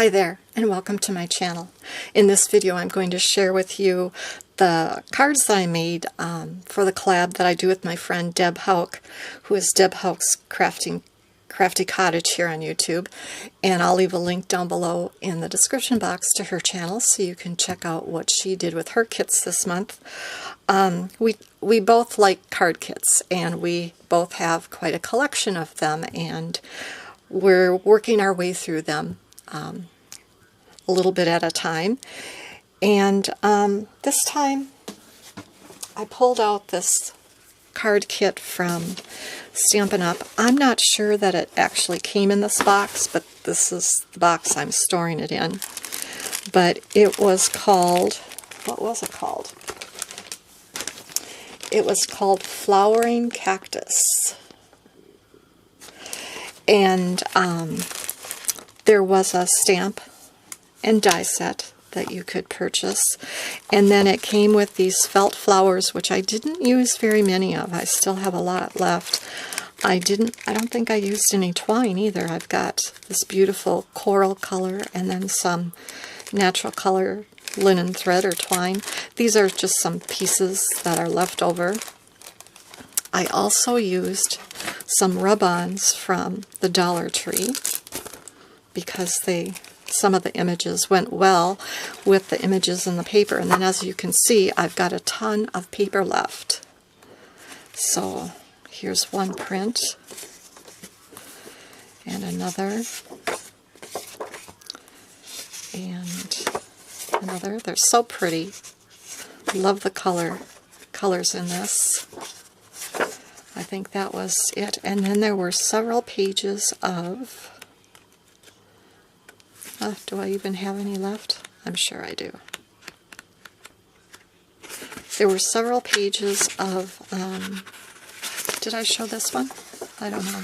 Hi there, and welcome to my channel. In this video I'm going to share with you the cards that I made for the collab that I do with my friend Deb Hauk, who is Deb Hauk's Crafty Cottage here on YouTube. And I'll leave a link down below in the description box to her channel so you can check out what she did with her kits this month. We both like card kits, and we both have quite a collection of them, and we're working our way through them a little bit at a time. And this time I pulled out this card kit from Stampin' Up! I'm not sure that it actually came in this box, but this is the box I'm storing it in. But it was called, what was it called? It was called Flowering Cactus. And there was a stamp and die set that you could purchase, and then it came with these felt flowers, which I didn't use very many of. I still have a lot left. I don't think I used any twine either. I've got this beautiful coral color and then some natural color linen thread or twine. These are just some pieces that are left over. I also used some rub-ons from the Dollar Tree because some of the images went well with the images in the paper. And then, as you can see, I've got a ton of paper left. So here's one print and another and another. They're so pretty. Love the colors in this. I think that was it. And then there were several pages of, do I even have any left? I'm sure I do. There were several pages of, did I show this one? I don't know.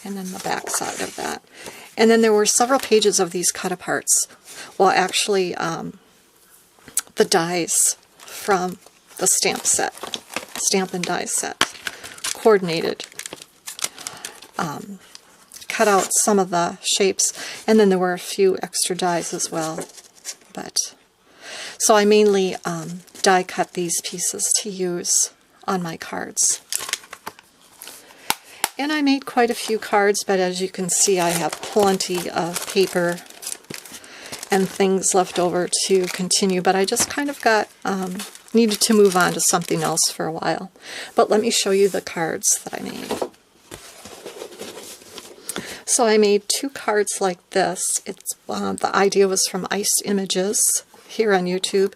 And then the back side of that. And then there were several pages of these cut-aparts. Well, actually, the dies from the stamp set, stamp and die set, coordinated. Cut out some of the shapes, and then there were a few extra dies as well. So I mainly die cut these pieces to use on my cards. And I made quite a few cards, but as you can see, I have plenty of paper and things left over to continue, but I just kind of needed to move on to something else for a while. But let me show you the cards that I made. So I made two cards like this. The idea was from Iced Images here on YouTube,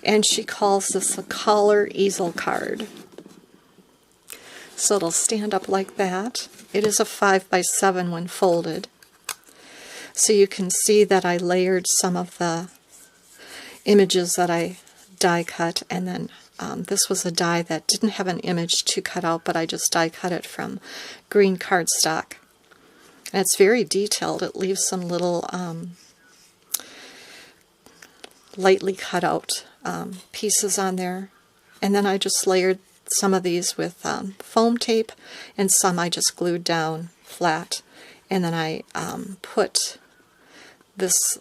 and she calls this a collar easel card. So it'll stand up like that. It is a 5x7 when folded. So you can see that I layered some of the images that I die cut, and then this was a die that didn't have an image to cut out, but I just die cut it from green cardstock. And it's very detailed. It leaves some little lightly cut out pieces on there. And then I just layered some of these with foam tape, and some I just glued down flat. And then I put this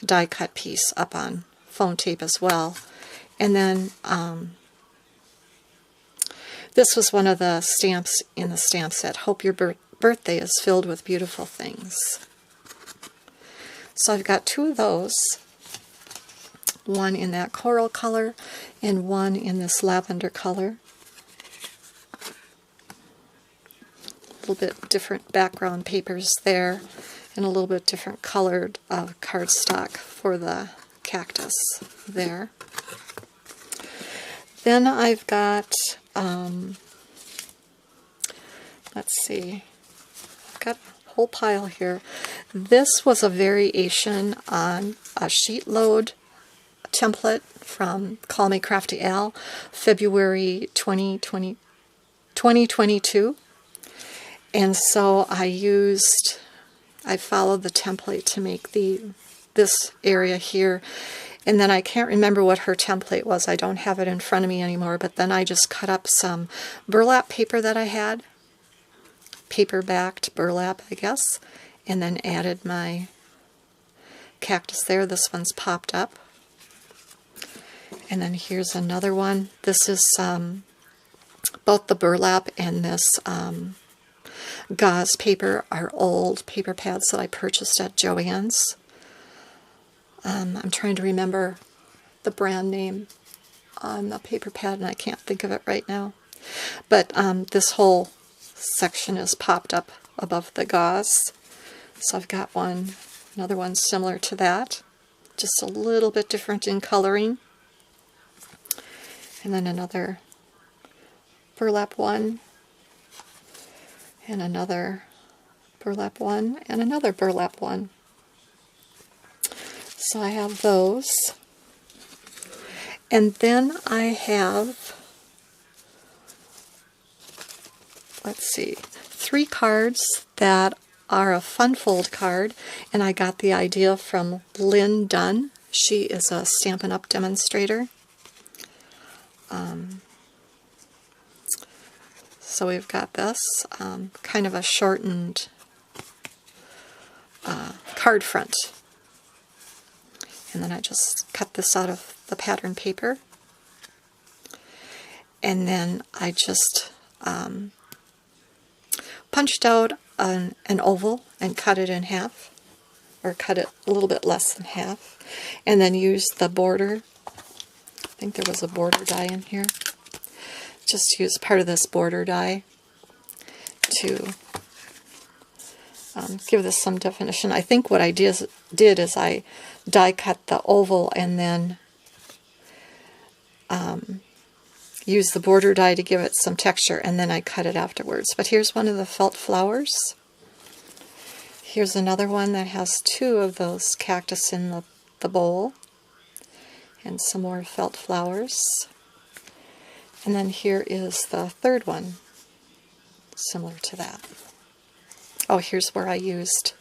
die cut piece up on foam tape as well. And then this was one of the stamps in the stamp set. Hope your birthday is filled with beautiful things. So I've got two of those. One in that coral color and one in this lavender color. A little bit different background papers there, and a little bit different colored cardstock for the cactus there. Then I've got, let's see, I've got a whole pile here. This was a variation on a sheet load template from Call Me Crafty Al, February 2022. And so I followed the template to make this area here. And then I can't remember what her template was. I don't have it in front of me anymore, but then I just cut up some burlap paper that I had, paper-backed burlap, I guess, and then added my cactus there. This one's popped up. And then here's another one. This is both the burlap and this gauze paper are old paper pads that I purchased at Joann's. I'm trying to remember the brand name on the paper pad, and I can't think of it right now. But this whole section is popped up above the gauze. So I've got another one similar to that, just a little bit different in coloring. And then another burlap one, and another burlap one, and another burlap one. So I have those. And then I have, let's see, 3 cards that are a fun fold card, and I got the idea from Lynn Dunn. She is a Stampin' Up! Demonstrator. So we've got this, kind of a shortened card front. And then I just cut this out of the pattern paper. And then I just punched out an oval and cut it in half, or cut it a little bit less than half, and then used the border. I think there was a border die in here. Just use part of this border die to give this some definition. I think what I did is I die cut the oval and then use the border die to give it some texture, and then I cut it afterwards. But here's one of the felt flowers. Here's another one that has 2 of those cactus in the bowl, and some more felt flowers. And then here is the third one, similar to that. Oh, here's where I used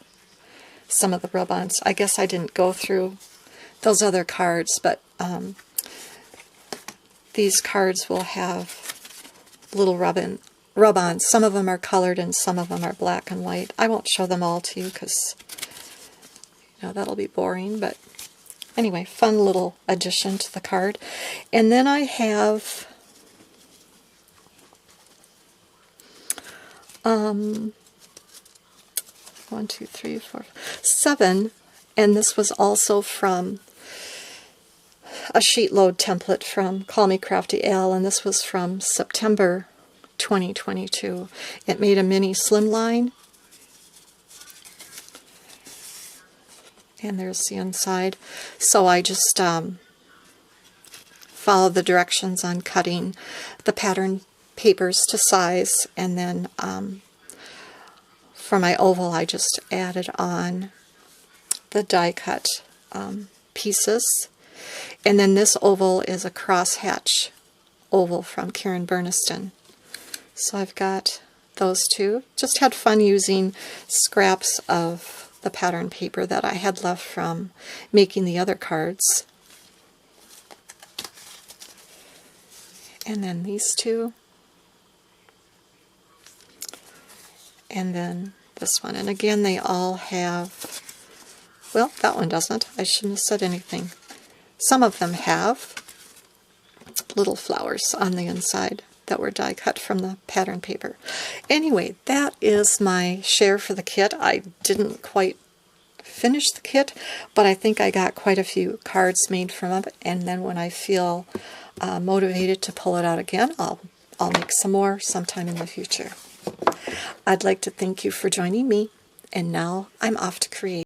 some of the rub-ons. I guess I didn't go through those other cards, but these cards will have little rub-ons. Some of them are colored and some of them are black and white. I won't show them all to you because that'll be boring, but anyway, fun little addition to the card. And then I have 1, 2, 3, 4, 7, and this was also from a sheet load template from Call Me Crafty Al, and this was from September 2022. It made a mini slimline, and there's the inside. So I just followed the directions on cutting the pattern papers to size, and then for my oval I just added on the die cut pieces. And then this oval is a crosshatch oval from Karen Burniston. So I've got those 2. Just had fun using scraps of the pattern paper that I had left from making the other cards. And then these 2. And then this one. And again, they all have, well, that one doesn't. I shouldn't have said anything. Some of them have little flowers on the inside that were die cut from the pattern paper. Anyway, that is my share for the kit. I didn't quite finish the kit, but I think I got quite a few cards made from it, and then when I feel motivated to pull it out again, I'll make some more sometime in the future. I'd like to thank you for joining me, and now I'm off to create.